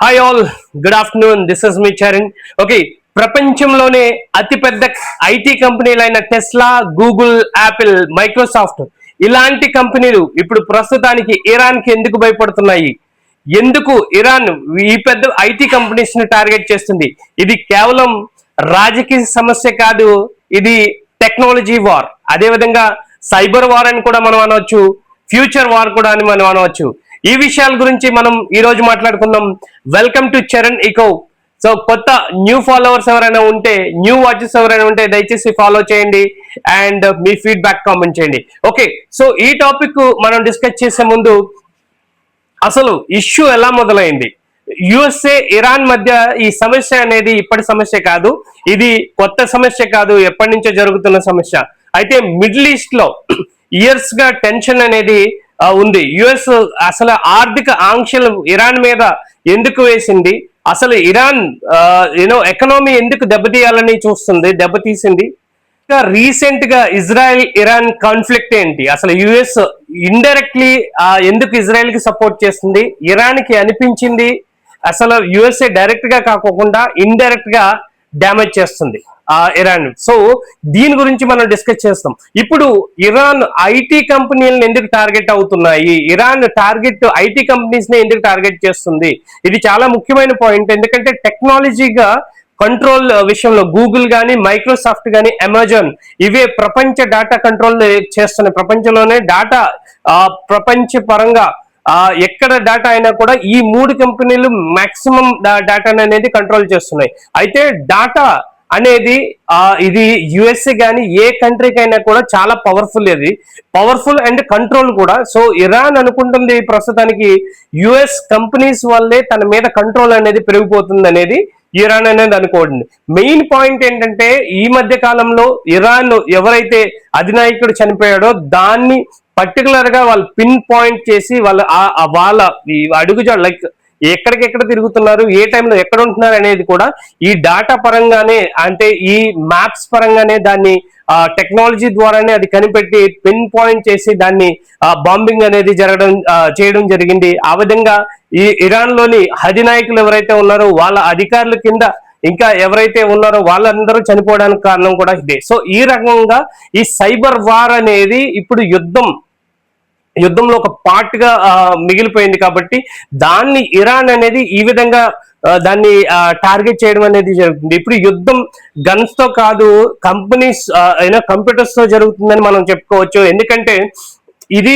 Hi all, good afternoon. This is me Charan. Okay, ప్రపంచంలోనే అతిపెద్ద IT కంపెనీలైన టెస్లా, గూగుల్, యాపిల్, మైక్రోసాఫ్ట్ ఇలాంటి కంపెనీలు ఇప్పుడు ప్రస్తుతానికి ఇరాన్కి ఎందుకు భయపడుతున్నాయి? ఎందుకు ఇరాన్ ఈ పెద్ద ఐటీ కంపెనీస్ ని టార్గెట్ చేస్తుంది? ఇది కేవలం రాజకీయ సమస్య కాదు, ఇది టెక్నాలజీ వార్, అదేవిధంగా సైబర్ వార్ అని కూడా మనం అనవచ్చు, ఫ్యూచర్ వార్ కూడా అని మనం అనవచ్చు. ఈ విషయాల గురించి మనం ఈ రోజు మాట్లాడుకుందాం. Welcome to Charan Echo. So కొత్త న్యూ ఫాలోవర్స్ ఎవరైనా ఉంటే, న్యూ వాచెస్ ఎవరైనా ఉంటే దయచేసి ఫాలో చేయండి అండ్ మీ ఫీడ్బ్యాక్ కామెంట్ చేయండి. ఓకే, సో ఈ టాపిక్ మనం డిస్కస్ చేసే ముందు అసలు ఇష్యూ ఎలా మొదలైంది? యుఎస్ఏ ఇరాన్ మధ్య ఈ సమస్య అనేది ఇప్పటి సమస్య కాదు, ఇది కొత్త సమస్య కాదు, ఎప్పటి నుంచో జరుగుతున్న సమస్య. అయితే మిడిల్ ఈస్ట్ లో ఇయర్స్ గా టెన్షన్ అనేది ఉంది. యుఎస్ అసలు ఆర్థిక ఆంక్షలు ఇరాన్ మీద ఎందుకు వేసింది? అసలు ఇరాన్ ఎకనామీ ఎందుకు దెబ్బతీసింది? రీసెంట్ గా ఇజ్రాయెల్ ఇరాన్ కాన్ఫ్లిక్ట్ ఏంటి? అసలు యుఎస్ ఇండైరెక్ట్లీ ఎందుకు ఇజ్రాయెల్ కి సపోర్ట్ చేస్తుంది? ఇరాన్ కి అనిపించింది అసలు యుఎస్ఏ డైరెక్ట్ గా కాకుండా ఇండైరెక్ట్ గా డ్యామేజ్ చేస్తుంది ఇరాన్. సో దీని గురించి మనం డిస్కస్ చేస్తాం. ఇప్పుడు ఇరాన్ ఐటీ కంపెనీలను ఎందుకు టార్గెట్ అవుతున్నాయి? ఇరాన్ టార్గెట్ ఐటీ కంపెనీస్ ని ఎందుకు టార్గెట్ చేస్తుంది? ఇది చాలా ముఖ్యమైన పాయింట్. ఎందుకంటే టెక్నాలజీగా కంట్రోల్ విషయంలో గూగుల్ కానీ, మైక్రోసాఫ్ట్ కానీ, అమెజాన్ ఇవే ప్రపంచ డేటా కంట్రోల్ చేస్తున్నాయి. ప్రపంచంలోనే డేటా ప్రపంచ పరంగా ఎక్కడ డేటా అయినా కూడా ఈ మూడు కంపెనీలు మాక్సిమం డేటాను అనేది కంట్రోల్ చేస్తున్నాయి. అయితే డేటా అనేది ఇది యుఎస్ఏ కానీ ఏ కంట్రీకి అయినా కూడా చాలా పవర్ఫుల్, ఇది పవర్ఫుల్ అండ్ కంట్రోల్ కూడా. సో ఇరాన్ అనుకుంటుంది ప్రస్తుతానికి యుఎస్ కంపెనీస్ వల్లే తన మీద కంట్రోల్ అనేది పెరిగిపోతుంది అనేది ఇరాన్ అనేది అనుకోండి. మెయిన్ పాయింట్ ఏంటంటే ఈ మధ్య కాలంలో ఇరాన్ ఎవరైతే అధినాయకుడు చనిపోయాడో దాన్ని పర్టికులర్ గా వాళ్ళు పిన్ పాయింట్ చేసి వాళ్ళ అడుగుజాడు, లైక్ ఎక్కడికెక్కడ తిరుగుతున్నారు, ఏ టైంలో ఎక్కడ ఉంటున్నారు అనేది కూడా ఈ డాటా పరంగానే, అంటే ఈ మ్యాప్స్ పరంగానే దాన్ని టెక్నాలజీ ద్వారానే అది కనిపెట్టి పిన్ పాయింట్ చేసి దాన్ని బాంబింగ్ అనేది చేయడం జరిగింది. ఆ విధంగా ఈ ఇరాన్ లోని అధినాయకులు ఎవరైతే ఉన్నారో వాళ్ళ అధికారుల కింద ఇంకా ఎవరైతే ఉన్నారో వాళ్ళందరూ చనిపోవడానికి కారణం కూడా ఇదే. సో ఈ రకంగా ఈ సైబర్ వార్ అనేది ఇప్పుడు యుద్ధంలో ఒక పార్ట్ గా మిగిలిపోయింది. కాబట్టి దాన్ని ఇరాన్ అనేది ఈ విధంగా దాన్ని టార్గెట్ చేయడం అనేది జరుగుతుంది. ఇప్పుడు యుద్ధం గన్స్ తో కాదు, కంపెనీస్ కంప్యూటర్స్ తో జరుగుతుందని మనం చెప్పుకోవచ్చు. ఎందుకంటే ఇది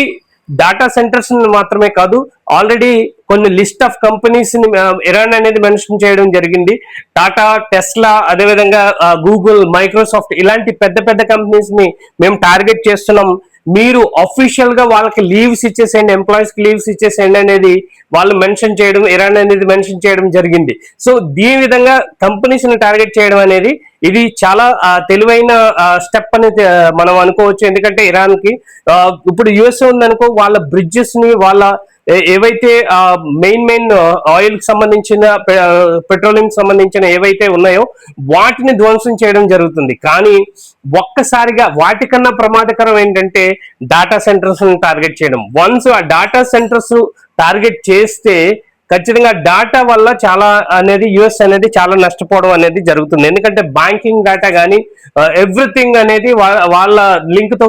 డాటా సెంటర్స్ మాత్రమే కాదు, ఆల్రెడీ కొన్ని లిస్ట్ ఆఫ్ కంపెనీస్ ని ఇరాన్ అనేది మెన్షన్ చేయడం జరిగింది. టాటా, టెస్లా, అదేవిధంగా గూగుల్, మైక్రోసాఫ్ట్ ఇలాంటి పెద్ద పెద్ద కంపెనీస్ ని మేము టార్గెట్ చేస్తున్నాం. మీరు అఫీషియల్ గా వాళ్ళకి లీవ్స్ ఇచ్చేసేయండి, ఎంప్లాయీస్ కి లీవ్స్ ఇచ్చేసేయండి అనేది వాళ్ళు మెన్షన్ చేయడం, ఇరాన్ అనేది మెన్షన్ చేయడం జరిగింది. సో దీని విధంగా కంపెనీస్ ని టార్గెట్ చేయడం అనేది ఇది చాలా తెలివైన స్టెప్ అనేది మనం అనుకోవచ్చు. ఎందుకంటే ఇరాన్ కి ఇప్పుడు యుఎస్ఏ ఉందనుకో, వాళ్ళ బ్రిడ్జెస్ ని, వాళ్ళ ఏవైతే మెయిన్ ఆయిల్ కి సంబంధించిన, పెట్రోలియం సంబంధించిన ఏవైతే ఉన్నాయో వాటిని ధ్వంసం చేయడం జరుగుతుంది. కానీ ఒక్కసారిగా వాటికన్నా ప్రమాదకరం ఏంటంటే డాటా సెంటర్స్ టార్గెట్ చేయడం. వన్స్ ఆ డాటా సెంటర్స్ టార్గెట్ చేస్తే ఖచ్చితంగా డాటా వల్ల చాలా అనేది యుఎస్ అనేది చాలా నష్టపోవడం అనేది జరుగుతుంది. ఎందుకంటే బ్యాంకింగ్ డేటా కానీ ఎవ్రీథింగ్ అనేది వాళ్ళ లింక్ తో,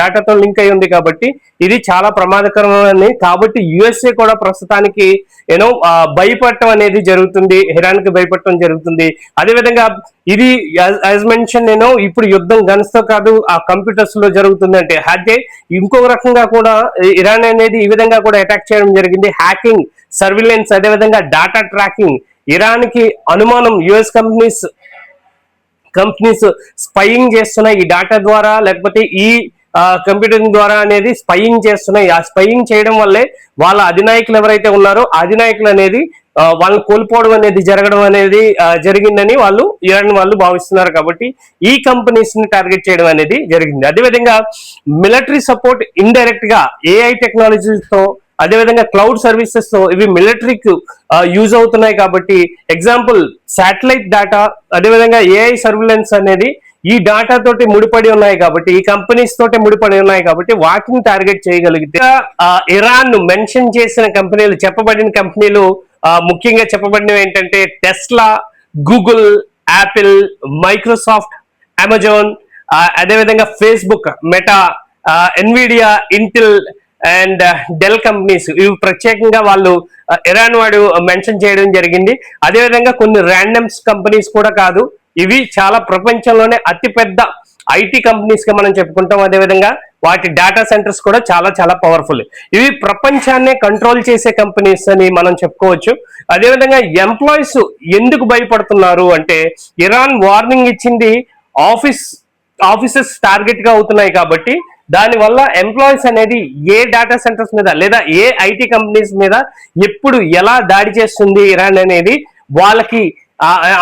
డేటాతో లింక్ అయి ఉంది. కాబట్టి ఇది చాలా ప్రమాదకరమని, కాబట్టి యుఎస్ఏ కూడా ప్రస్తుతానికి భయపడటం అనేది జరుగుతుంది, ఇరాన్ కి భయపడటం జరుగుతుంది. అదేవిధంగా ఇది యాజ్ మెన్షన్ ఇప్పుడు యుద్ధం గన్స్ తో కాదు, ఆ కంప్యూటర్స్ లో జరుగుతుంది. అంటే అదే ఇంకొక రకంగా కూడా ఇరాన్ అనేది ఈ విధంగా కూడా అటాక్ చేయడం జరిగింది. హ్యాకింగ్, సర్విలెన్స్, అదేవిధంగా డాటా ట్రాకింగ్. ఇరాన్ కి అనుమానం యుఎస్ కంపెనీస్ స్పైయింగ్ చేస్తున్నాయి ఈ డాటా ద్వారా, లేకపోతే ఈ కంప్యూటింగ్ ద్వారా అనేది స్పైయింగ్ చేస్తున్నాయి. ఆ స్పైయింగ్ చేయడం వల్లే వాళ్ళ అధినాయకులు ఎవరైతే ఉన్నారో అధినాయకులు అనేది వాళ్ళని కోల్పోవడం అనేది జరగడం అనేది జరిగిందని ఇరాన్ వాళ్ళు భావిస్తున్నారు. కాబట్టి ఈ కంపెనీస్ ని టార్గెట్ చేయడం అనేది జరిగింది. అదేవిధంగా మిలిటరీ సపోర్ట్ ఇండైరెక్ట్ గా ఏఐ టెక్నాలజీతో, అదేవిధంగా క్లౌడ్ సర్వీసెస్ తో ఇవి మిలిటరీకి యూజ్ అవుతున్నాయి. కాబట్టి ఎగ్జాంపుల్ శాటిలైట్ డేటా, అదేవిధంగా ఏఐ సర్విలెన్స్ అనేది ఈ డాటా తోటి ముడిపడి ఉన్నాయి. కాబట్టి ఈ కంపెనీస్ తోటి ముడిపడి ఉన్నాయి. కాబట్టి వాటిని టార్గెట్ చేయగలిగితే ఇరాన్ మెన్షన్ చేసిన కంపెనీలు, చెప్పబడిన కంపెనీలు ముఖ్యంగా చెప్పబడినవి ఏంటంటే Tesla, Google, Apple, Microsoft, Amazon, అదేవిధంగా Facebook, Meta, Nvidia, Intel and Dell companies. ఇవి ప్రత్యేకంగా వాళ్ళు ఇరాన్ వాడు మెన్షన్ చేయడం జరిగింది. అదేవిధంగా కొన్ని ర్యాండమ్స్ కంపెనీస్ కూడా కాదు, ఇవి చాలా ప్రపంచంలోనే అతిపెద్ద ఐటీ కంపెనీస్ గా మనం చెప్పుకుంటాం. అదేవిధంగా వాటి డేటా సెంటర్స్ కూడా చాలా చాలా పవర్ఫుల్. ఇవి ప్రపంచాన్నే కంట్రోల్ చేసే కంపెనీస్ అని మనం చెప్పుకోవచ్చు. అదేవిధంగా ఎంప్లాయీస్ ఎందుకు భయపడుతున్నారు అంటే, ఇరాన్ వార్నింగ్ ఇచ్చింది ఆఫీసెస్ టార్గెట్ గా అవుతున్నాయి కాబట్టి దానివల్ల ఎంప్లాయీస్ అనేది ఏ డేటా సెంటర్స్ మీద లేదా ఏ ఐటీ కంపెనీస్ మీద ఎప్పుడు ఎలా దాడి చేస్తుంది ఇరాన్ అనేది వాళ్ళకి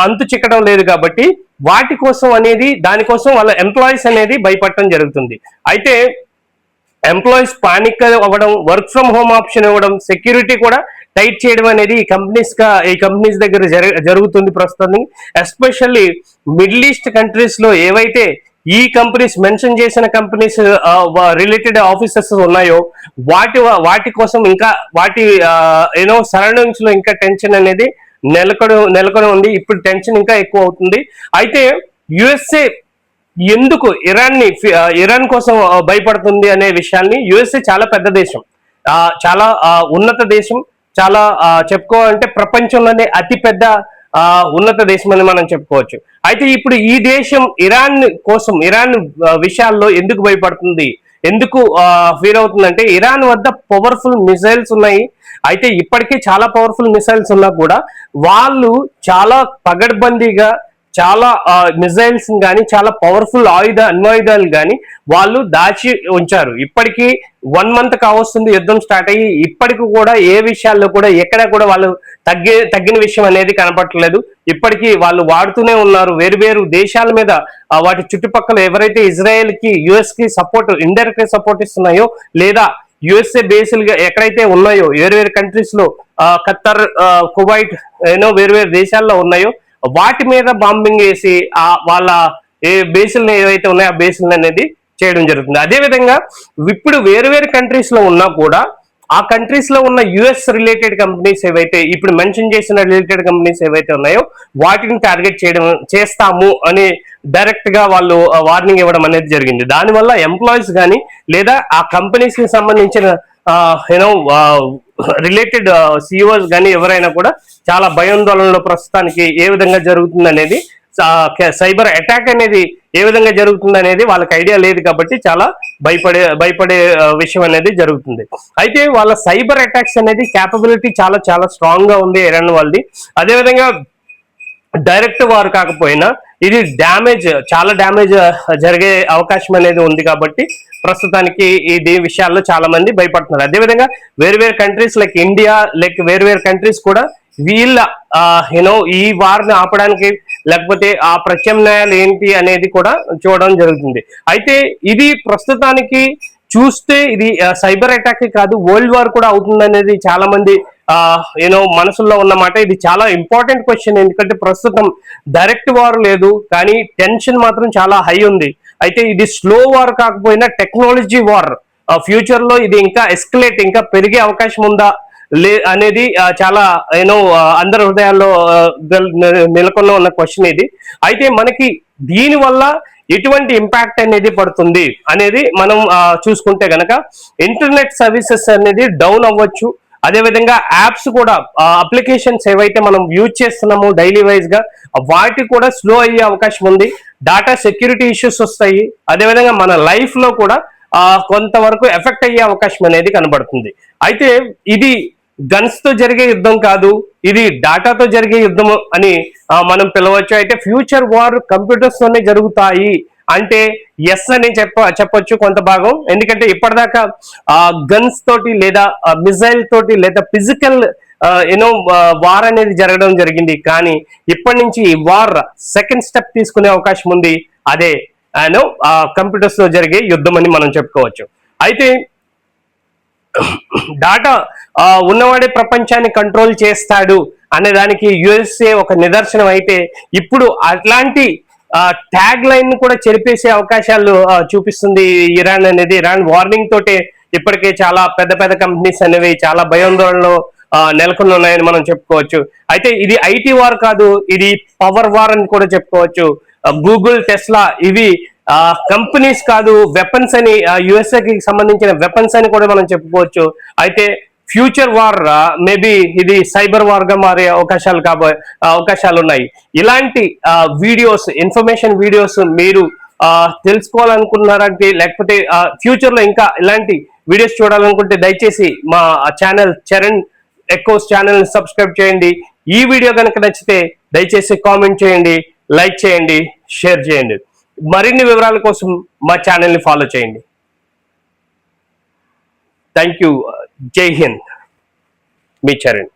అంతు చిక్కడం లేదు కాబట్టి వాటి కోసం అనేది దానికోసం వాళ్ళ ఎంప్లాయీస్ అనేది భయపడటం జరుగుతుంది. అయితే ఎంప్లాయీస్ పానిక్ అవ్వడం, వర్క్ ఫ్రమ్ హోమ్ ఆప్షన్ ఇవ్వడం, సెక్యూరిటీ కూడా టైట్ చేయడం అనేది ఈ కంపెనీస్ దగ్గర జరుగుతుంది ప్రస్తుతం. ఎస్పెషల్లీ మిడిల్ ఈస్ట్ కంట్రీస్ లో ఏవైతే ఈ కంపెనీస్ మెన్షన్ చేసిన కంపెనీస్ రిలేటెడ్ ఆఫీసెస్ ఉన్నాయో వాటి కోసం ఇంకా వాటి సరౌండింగ్స్ లో ఇంకా టెన్షన్ అనేది నెలకొని ఉంది. ఇప్పుడు టెన్షన్ ఇంకా ఎక్కువ అవుతుంది. అయితే యుఎస్ఏ ఎందుకు ఇరాన్ కోసం భయపడుతుంది అనే విషయాన్ని, యుఎస్ఏ చాలా పెద్ద దేశం, చాలా ఉన్నత దేశం, చాలా చెప్పుకోవాలంటే ప్రపంచంలోనే అతిపెద్ద ఉన్నత దేశం అని మనం చెప్పుకోవచ్చు. అయితే ఇప్పుడు ఈ దేశం ఇరాన్ విషయాల్లో ఎందుకు భయపడుతుంది, ఎందుకు ఫీల్ అవుతుందంటే, ఇరాన్ వద్ద పవర్ఫుల్ మిసైల్స్ ఉన్నాయి. అయితే ఇప్పటికే చాలా పవర్ఫుల్ మిసైల్స్ ఉన్నా కూడా వాళ్ళు చాలా పగడ్బందీగా చాలా మిసైల్స్ కానీ చాలా పవర్ఫుల్ అణ్వాయుధాలు కానీ వాళ్ళు దాచి ఉంచారు. ఇప్పటికీ 1 month కావస్తుంది యుద్ధం స్టార్ట్ అయ్యి, ఇప్పటికి కూడా ఏ విషయాల్లో కూడా ఎక్కడ కూడా వాళ్ళు తగ్గిన విషయం అనేది కనపడట్లేదు. ఇప్పటికీ వాళ్ళు వాడుతూనే ఉన్నారు. వేరు దేశాల మీద వాటి చుట్టుపక్కల ఎవరైతే ఇజ్రాయెల్ కి యుఎస్ కి ఇండైరెక్ట్ సపోర్ట్ ఇస్తున్నాయో లేదా యుఎస్ఏ బేస్లుగా ఎక్కడైతే ఉన్నాయో వేరు కంట్రీస్ లో ఖత్తర్, కువైట్ వేరు దేశాల్లో ఉన్నాయో వాటి మీద బాంబింగ్ వేసి వాళ్ళ ఏ బేసులను ఏవైతే ఉన్నాయో ఆ బేసులను అనేది చేయడం జరుగుతుంది. అదేవిధంగా ఇప్పుడు వేరు కంట్రీస్ లో ఉన్నా కూడా ఆ కంట్రీస్ లో ఉన్న యుఎస్ రిలేటెడ్ కంపెనీస్ ఏవైతే ఇప్పుడు మెన్షన్ చేసిన రిలేటెడ్ కంపెనీస్ ఏవైతే ఉన్నాయో వాటిని టార్గెట్ చేస్తాము అని డైరెక్ట్ గా వాళ్ళు వార్నింగ్ ఇవ్వడం అనేది జరిగింది. దానివల్ల ఎంప్లాయీస్ కానీ లేదా ఆ కంపెనీస్ కి సంబంధించిన రిలేటెడ్ సిఇఓస్ కానీ ఎవరైనా కూడా చాలా భయాందోళనలో ప్రస్తుతానికి ఏ విధంగా జరుగుతుంది అనేది, సైబర్ అటాక్ అనేది ఏ విధంగా జరుగుతుంది అనేది వాళ్ళకి ఐడియా లేదు కాబట్టి చాలా భయపడే విషయం అనేది జరుగుతుంది. అయితే వాళ్ళ సైబర్ అటాక్స్ అనేది క్యాపబిలిటీ చాలా చాలా స్ట్రాంగ్ గా ఉంది ఇరాన్ వాళ్ళది. అదేవిధంగా డైరెక్ట్ వార్ కాకపోయినా ఇది చాలా డ్యామేజ్ జరిగే అవకాశం అనేది ఉంది కాబట్టి ప్రస్తుతానికి ఇది విషయాల్లో చాలా మంది భయపడుతున్నారు. అదేవిధంగా వేరు కంట్రీస్ లైక్ ఇండియా వేరు కంట్రీస్ కూడా వీళ్ళ ఈ వార్ని ఆపడానికి లేకపోతే ఆ ప్రత్యామ్నాయాలు ఏంటి అనేది కూడా చూడడం జరుగుతుంది. అయితే ఇది ప్రస్తుతానికి చూస్తే ఇది సైబర్ అటాక్ కాదు, వరల్డ్ వార్ కూడా అవుతుంది అనేది చాలా మంది మనసులో ఉన్నమాట. ఇది చాలా ఇంపార్టెంట్ క్వశ్చన్, ఎందుకంటే ప్రస్తుతం డైరెక్ట్ వార్ లేదు కానీ టెన్షన్ మాత్రం చాలా హై ఉంది. అయితే ఇది స్లో వార్ కాకపోయినా టెక్నాలజీ వార్, ఫ్యూచర్ లో ఇది ఇంకా పెరిగే అవకాశం ఉందా అనేది చాలా అందరి హృదయాల్లో నెలకొన్న ఉన్న క్వశ్చన్ ఇది. అయితే మనకి దీని వల్ల ఎటువంటి ఇంపాక్ట్ అనేది పడుతుంది అనేది మనం చూసుకుంటే గనక ఇంటర్నెట్ సర్వీసెస్ అనేది డౌన్ అవ్వచ్చు. అదేవిధంగా యాప్స్ కూడా, అప్లికేషన్స్ ఏవైతే మనం యూజ్ చేస్తున్నామో డైలీ వైజ్ గా వాటి కూడా స్లో అయ్యే అవకాశం ఉంది. డాటా సెక్యూరిటీ ఇష్యూస్ వస్తాయి. అదేవిధంగా మన లైఫ్ లో కూడా కొంతవరకు ఎఫెక్ట్ అయ్యే అవకాశం అనేది కనబడుతుంది. అయితే ఇది గన్స్ తో జరిగే యుద్ధం కాదు, ఇది డాటాతో జరిగే యుద్ధం అని మనం పిలవచ్చు. అయితే ఫ్యూచర్ వార్ కంప్యూటర్స్ తోనే జరుగుతాయి అంటే ఎస్ అని చెప్పొచ్చు కొంత భాగం. ఎందుకంటే ఇప్పటిదాకా గన్స్ తోటి లేదా మిసైల్ తోటి లేదా ఫిజికల్ వార్ అనేది జరగడం జరిగింది. కానీ ఇప్పటి నుంచి ఈ వార్ సెకండ్ స్టెప్ తీసుకునే అవకాశం ఉంది. అదే కంప్యూటర్స్ తో జరిగే యుద్ధం అని మనం చెప్పుకోవచ్చు. అయితే డాటా ఉన్నవాడే ప్రపంచాన్ని కంట్రోల్ చేస్తాడు అనే దానికి యుఎస్ఏ ఒక నిదర్శనం. అయితే ఇప్పుడు అట్లాంటి ట్యాగ్ లైన్ కూడా చెరిపేసే అవకాశాలు చూపిస్తుంది ఇరాన్ అనేది. ఇరాన్ వార్నింగ్ తోటే ఇప్పటికే చాలా పెద్ద కంపెనీస్ అనేవి చాలా భయాందోళనలో నెలకొని ఉన్నాయని మనం చెప్పుకోవచ్చు. అయితే ఇది ఐటీ వార్ కాదు, ఇది పవర్ వార్ అని కూడా చెప్పుకోవచ్చు. గూగుల్, టెస్లా ఇవి కంపెనీస్ కాదు, వెపన్స్ అని, యుఎస్ఏకి సంబంధించిన వెపన్స్ అని కూడా మనం చెప్పుకోవచ్చు. అయితే ఫ్యూచర్ వార్ మేబీ ఇది సైబర్ వార్ గా మారే అవకాశాలు ఉన్నాయి. ఇలాంటి వీడియోస్, ఇన్ఫర్మేషన్ వీడియోస్ మీరు తెలుసుకోవాలనుకుంటున్నారంటే, లేకపోతే ఫ్యూచర్ లో ఇంకా ఇలాంటి వీడియోస్ చూడాలనుకుంటే దయచేసి మా channel Charan echoes channel subscribe చేయండి. ఈ వీడియో కనుక నచ్చితే దయచేసి కామెంట్ చేయండి, లైక్ చేయండి, షేర్ చేయండి. మరిన్ని వివరాల కోసం మా ఛానల్ ని ఫాలో చేయండి. Thank you. జై హింద్. మీ చరణ్.